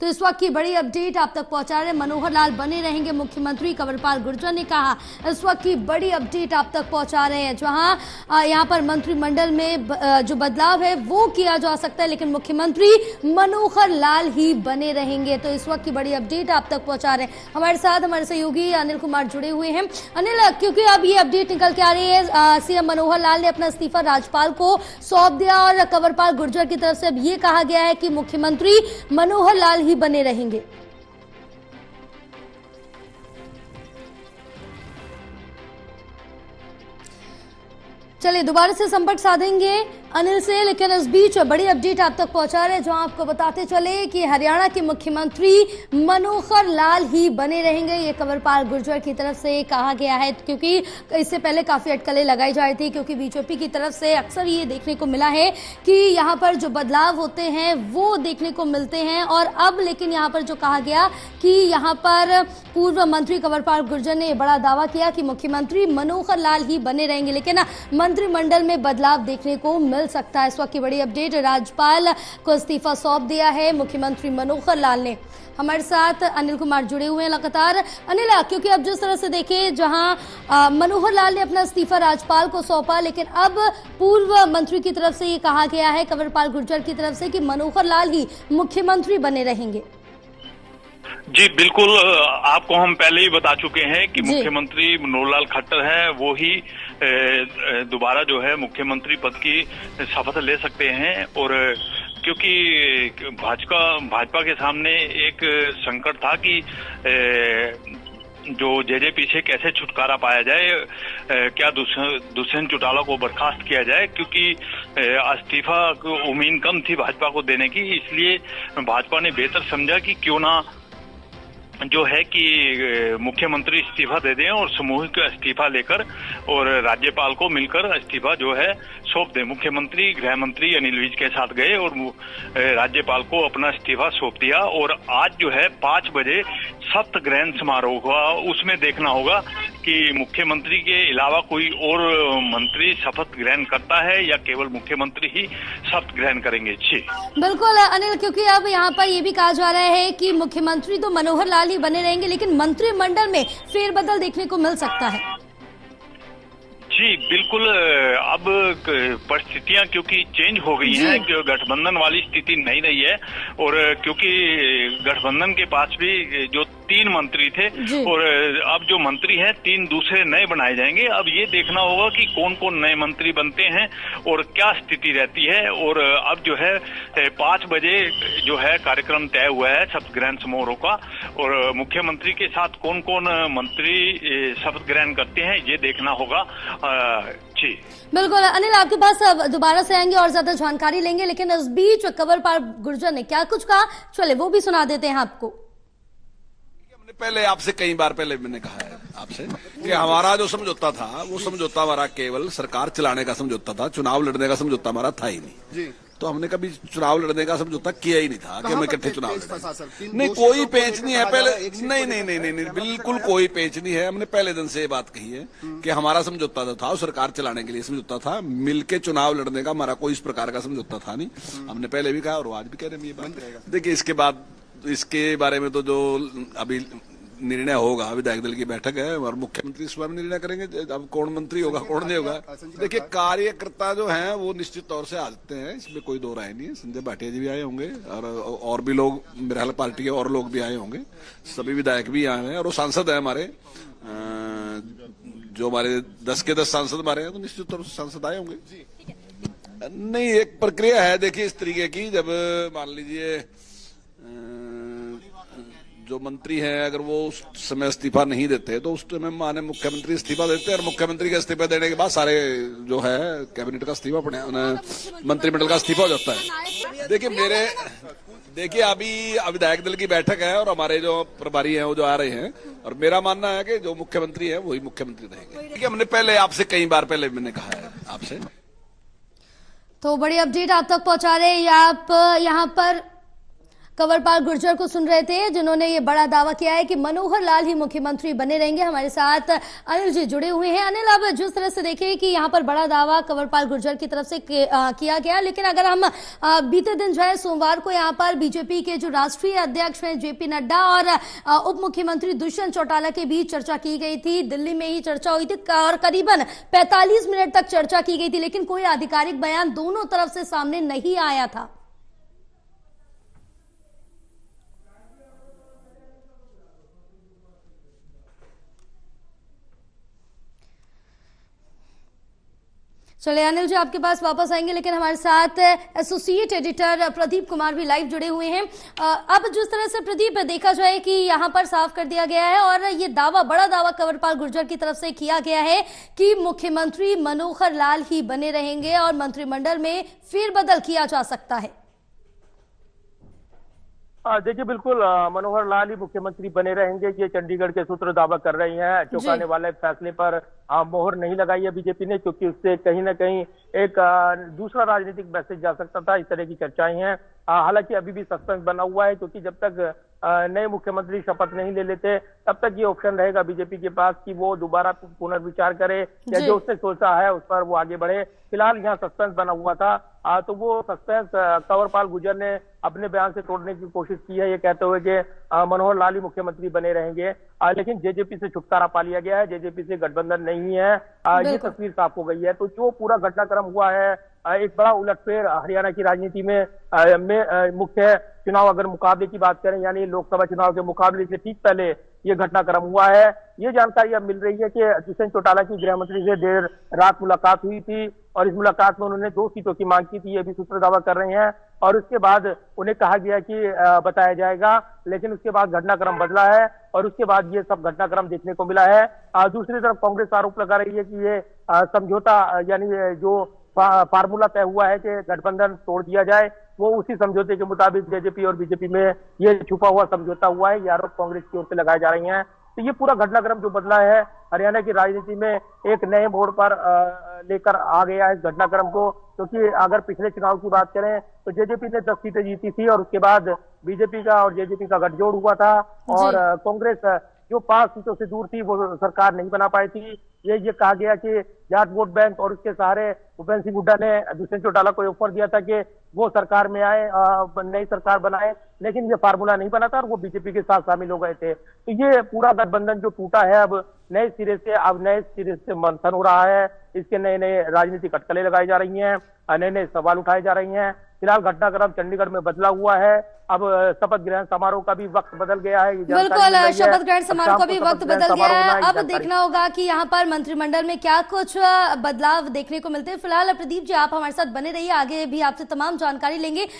तो इस वक्त की बड़ी अपडेट आप तक पहुंचा रहे मनोहर लाल बने रहेंगे मुख्यमंत्री, कंवरपाल गुर्जर ने कहा। इस वक्त की बड़ी अपडेट आप तक पहुंचा रहे हैं, जहां यहाँ पर मंत्रिमंडल में जो बदलाव है वो किया जा सकता है, लेकिन मुख्यमंत्री मनोहर लाल ही बने रहेंगे। तो इस वक्त की बड़ी अपडेट आप तक पहुंचा रहे हैं। हमारे साथ हमारे सहयोगी अनिल कुमार जुड़े हुए हैं। अनिल, क्योंकि अब ये अपडेट निकल के आ रही है, सीएम मनोहर लाल ने अपना इस्तीफा राज्यपाल को सौंप दिया और कंवरपाल गुर्जर की तरफ से अब ये कहा गया है कि मुख्यमंत्री मनोहर लाल ही बने रहेंगे। चलिए दोबारा से संपर्क साधेंगे अनिल से, लेकिन इस बीच बड़ी अपडेट आप तक पहुंचा रहे हैं, जहां आपको बताते चले कि हरियाणा के मुख्यमंत्री मनोहर लाल ही बने रहेंगे। ये कंवरपाल गुर्जर की तरफ से कहा गया है, क्योंकि इससे पहले काफी अटकलें लगाई जा रही थी, क्योंकि बीजेपी की तरफ से अक्सर ये देखने को मिला है कि यहाँ पर जो बदलाव होते हैं वो देखने को मिलते हैं। और अब लेकिन यहाँ पर जो कहा गया कि यहाँ पर पूर्व मंत्री कंवरपाल गुर्जर ने बड़ा दावा किया कि मुख्यमंत्री मनोहर लाल ही बने रहेंगे, लेकिन मंत्रिमंडल में बदलाव देखने को मिल सकता है। इस वक्त की बड़ी अपडेट, राज्यपाल को इस्तीफा सौंप दिया है मुख्यमंत्री मनोहर लाल ने। हमारे साथ अनिल कुमार जुड़े हुए हैं लगातार। अनिल, क्योंकि अब जिस तरह से देखें, जहां मनोहर लाल ने अपना इस्तीफा राज्यपाल को सौंपा, लेकिन अब पूर्व मंत्री की तरफ से ये कहा गया है कंवरपाल गुर्जर की तरफ से कि मनोहर लाल ही मुख्यमंत्री बने रहेंगे। जी बिल्कुल, आपको हम पहले ही बता चुके हैं कि मुख्यमंत्री मनोहर लाल खट्टर है, वो ही दोबारा जो है मुख्यमंत्री पद की शपथ ले सकते हैं। और क्योंकि भाजपा के सामने एक संकट था कि जो जेजेपी से कैसे छुटकारा पाया जाए, क्या दुष्यंत चौटाला को बर्खास्त किया जाए, क्योंकि इस्तीफा उम्मीद कम थी भाजपा को देने की। इसलिए भाजपा ने बेहतर समझा कि क्यों ना जो है कि मुख्यमंत्री इस्तीफा दे दें और सामूहिक इस्तीफा लेकर और राज्यपाल को मिलकर इस्तीफा जो है सौंप दें। मुख्यमंत्री गृह मंत्री अनिल विज के साथ गए और राज्यपाल को अपना इस्तीफा सौंप दिया। और आज जो है 5 बजे शपथ ग्रहण समारोह हुआ, उसमें देखना होगा कि मुख्यमंत्री के अलावा कोई और मंत्री शपथ ग्रहण करता है या केवल मुख्यमंत्री ही शपथ ग्रहण करेंगे। जी बिल्कुल अनिल, क्योंकि अब यहाँ पर ये भी कहा जा रहा है कि मुख्यमंत्री तो मनोहर लाल ही बने रहेंगे, लेकिन मंत्रिमंडल में फेरबदल देखने को मिल सकता है। जी बिल्कुल, अब परिस्थितियां क्योंकि चेंज हो गई हैं, गठबंधन वाली स्थिति नहीं रही है। और क्योंकि गठबंधन के पास भी जो 3 मंत्री थे और अब जो मंत्री हैं 3 दूसरे नए बनाए जाएंगे। अब ये देखना होगा कि कौन कौन नए मंत्री बनते हैं और क्या स्थिति रहती है। और अब जो है 5 बजे जो है कार्यक्रम तय हुआ है शपथ ग्रहण समारोह का, और मुख्यमंत्री के साथ कौन कौन मंत्री शपथ ग्रहण करते हैं ये देखना होगा। जी बिल्कुल अनिल, आपके पास दोबारा से आएंगे और ज्यादा जानकारी लेंगे, लेकिन इस बीच कंवरपाल गुर्जर ने क्या कुछ कहा, चले वो भी सुना देते हैं आपको। पहले आपसे कई बार पहले मैंने कहा है आपसे कि हमारा जो समझौता था वो समझौता हमारा केवल सरकार चलाने का समझौता था, चुनाव लड़ने का समझौता हमारा था ही नहीं जी। तो हमने कभी चुनाव लड़ने का समझौता किया ही नहीं था कि हम इकट्ठे चुनाव लड़ें। नहीं, कोई पेच नहीं है पहले, नहीं, बिल्कुल कोई पेच नहीं है। हमने पहले दिन से ये बात कही है कि हमारा समझौता था और सरकार चलाने के लिए समझौता था, मिलके चुनाव लड़ने का हमारा कोई इस प्रकार का समझौता था नहीं। हमने पहले भी कहा और आज भी कह रहे हैं ये बात। देखिए इसके बाद इसके बारे में तो जो अभी निर्णय होगा, विधायक दल की बैठक है और मुख्यमंत्री स्वयं निर्णय करेंगे अब कौन मंत्री होगा कौन नहीं होगा। देखिए कार्यकर्ता जो हैं वो निश्चित तौर से आते हैं, इसमें कोई दो राय नहीं है। संजय भाटिया जी भी आए होंगे और भी लोग, मेरे ख्याल पार्टी के और लोग भी आए होंगे, सभी विधायक भी आए हैं और वो सांसद है हमारे, जो हमारे 10 के 10 सांसद हमारे हैं, तो निश्चित तौर से सांसद आए होंगे। नहीं, एक प्रक्रिया है देखिए इस तरीके की, जब मान लीजिए जो मंत्री हैं अगर वो उस समय इस्तीफा नहीं देते तो उस समय माने मुख्यमंत्री इस्तीफा देते हैं और मुख्यमंत्री का इस्तीफा देने के बाद सारे जो है कैबिनेट का इस्तीफा मंत्रिमंडल का इस्तीफा हो जाता है। देखिए अभी विधायक दल की बैठक है और हमारे जो प्रभारी हैं वो जो आ रहे हैं, और मेरा मानना है कि जो मुख्यमंत्री है वही मुख्यमंत्री रहेंगे। हमने पहले आपसे कई बार पहले मैंने कहा है आपसे। तो बड़ी अपडेट आप तक पहुंचा रहे हैं। आप यहाँ पर कंवरपाल गुर्जर को सुन रहे थे, जिन्होंने ये बड़ा दावा किया है कि मनोहर लाल ही मुख्यमंत्री बने रहेंगे। हमारे साथ अनिल जी जुड़े हुए हैं। अनिल, अब जिस तरह से देखें कि यहाँ पर बड़ा दावा कंवरपाल गुर्जर की तरफ से किया गया, लेकिन अगर हम बीते दिन जो है सोमवार को यहाँ पर बीजेपी के जो राष्ट्रीय अध्यक्ष हैं जेपी नड्डा और उप मुख्यमंत्री दुष्यंत चौटाला के बीच चर्चा की गई थी। दिल्ली में ही चर्चा हुई थी और करीबन 45 मिनट तक चर्चा की गई थी, लेकिन कोई आधिकारिक बयान दोनों तरफ से सामने नहीं आया था। चलिए अनिल जी आपके पास वापस आएंगे, लेकिन हमारे साथ एसोसिएट एडिटर प्रदीप कुमार भी लाइव जुड़े हुए हैं। अब जिस तरह से प्रदीप देखा जाए कि यहाँ पर साफ कर दिया गया है और ये दावा, बड़ा दावा कंवरपाल गुर्जर की तरफ से किया गया है कि मुख्यमंत्री मनोहर लाल ही बने रहेंगे और मंत्रिमंडल में फेरबदल किया जा सकता है। देखिए, बिल्कुल मनोहर लाल ही मुख्यमंत्री बने रहेंगे, ये चंडीगढ़ के सूत्र दावा कर रही हैं। चौंकाने वाले फैसले पर मोहर नहीं लगाई है बीजेपी ने, क्योंकि उससे कहीं ना कहीं एक दूसरा राजनीतिक मैसेज जा सकता था। इस तरह की चर्चाएं हैं। हालांकि अभी भी सस्पेंस बना हुआ है, क्योंकि जब तक नए मुख्यमंत्री शपथ नहीं ले लेते तब तक ये ऑप्शन रहेगा बीजेपी के पास कि वो दोबारा पुनर्विचार करे या जो उसने सोचा है उस पर वो आगे बढ़े। फिलहाल यहाँ सस्पेंस बना हुआ था, तो वो सस्पेंस कंवरपाल गुर्जर ने अपने बयान से तोड़ने की कोशिश की है, ये कहते हुए कि मनोहर लाल ही मुख्यमंत्री बने रहेंगे। लेकिन जेजेपी से छुटकारा पा लिया गया है, जेजेपी से गठबंधन नहीं है, ये तस्वीर साफ हो गई है। तो जो पूरा घटनाक्रम हुआ है, एक बड़ा उलटफेर हरियाणा की राजनीति में मुख्य चुनाव, अगर मुकाबले की बात करें यानी लोकसभा चुनाव के मुकाबले से ठीक पहले ये घटनाक्रम हुआ है। ये जानकारी अब मिल रही है कि दुष्यंत चौटाला की गृह मंत्री से देर रात मुलाकात हुई थी और इस मुलाकात में उन्होंने 2 सीटों की मांग की थी, ये भी सूत्र दावा कर रहे हैं। और उसके बाद उन्हें कहा गया कि बताया जाएगा, लेकिन उसके बाद घटनाक्रम बदला है और उसके बाद ये सब घटनाक्रम देखने को मिला है। दूसरी तरफ कांग्रेस आरोप लगा रही है कि ये समझौता यानी जो फार्मूला तय हुआ है कि गठबंधन तोड़ दिया जाए, वो उसी समझौते के मुताबिक जेजेपी और बीजेपी में ये छुपा हुआ समझौता हुआ है। ये आरोप कांग्रेस की ओर से लगाए जा रही हैं। तो ये पूरा घटनाक्रम जो बदला है हरियाणा की राजनीति में एक नए मोड़ पर लेकर आ गया है इस घटनाक्रम को, क्योंकि अगर पिछले चुनाव की बात करें तो जेजेपी ने 10 सीटें जीती थी और उसके बाद बीजेपी का और जेजेपी का गठजोड़ हुआ था और कांग्रेस जो 5 सीटों से दूर थी वो सरकार नहीं बना पाई थी। ये कहा गया कि जाट वोट बैंक और उसके सहारे भूपेंद्र सिंह हुड्डा ने दुष्यंत चौटाला को ऑफर दिया था कि वो सरकार में आए, नई सरकार बनाए, लेकिन ये फार्मूला नहीं बना था और वो बीजेपी के साथ शामिल हो गए थे। तो ये पूरा गठबंधन जो टूटा है अब नए सिरे से मंथन हो रहा है। इसके नए नए राजनीतिक अटकलें लगाई जा रही हैं, नए नए सवाल उठाए जा रही हैं। फिलहाल घटनाक्रम चंडीगढ़ में बदला हुआ है। अब शपथ ग्रहण समारोह का भी वक्त बदल गया है। बिल्कुल, शपथ ग्रहण समारोह का भी वक्त बदल गया है। अब देखना होगा कि यहाँ पर मंत्रिमंडल में क्या कुछ बदलाव देखने को मिलते हैं। फिलहाल प्रदीप जी आप हमारे साथ बने रहिए, आगे भी आपसे तमाम जानकारी लेंगे।